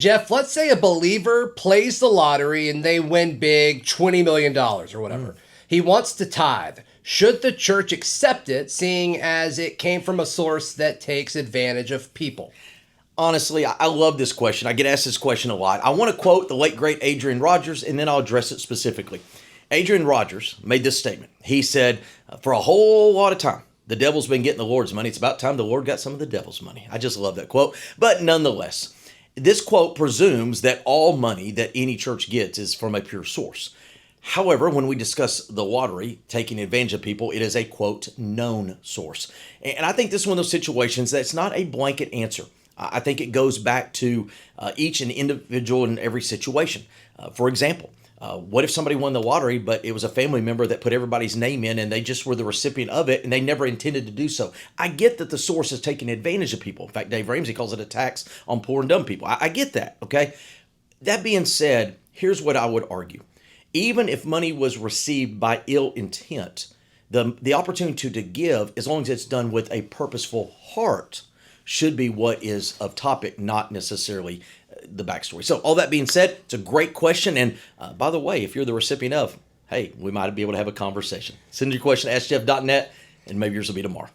Jeff, let's say a believer plays the lottery and they win big, $20 million or whatever. He wants to tithe. Should the church accept it, seeing as it came from a source that takes advantage of people? Honestly, I love this question. I get asked this question a lot. I want to quote the late, great Adrian Rogers, and then I'll address it specifically. Adrian Rogers made this statement. He said, for a whole lot of time, the devil's been getting the Lord's money. It's about time the Lord got some of the devil's money. I just love that quote. But nonetheless, this quote presumes that all money that any church gets is from a pure source. However, when we discuss the lottery taking advantage of people, it is a quote known source. And I think this is one of those situations that's not a blanket answer. I think it goes back to each and individual in every situation. For example, what if somebody won the lottery, but it was a family member that put everybody's name in and they just were the recipient of it and they never intended to do so? I get that the source is taking advantage of people. In fact, Dave Ramsey calls it a tax on poor and dumb people. I get that, okay? That being said, here's what I would argue. Even if money was received by ill intent, the opportunity to give, as long as it's done with a purposeful heart, should be what is of topic, not necessarily the backstory. So all that being said, it's a great question. And by the way, if you're the recipient of, hey, we might be able to have a conversation. Send your question to askjeff.net, and maybe yours will be tomorrow.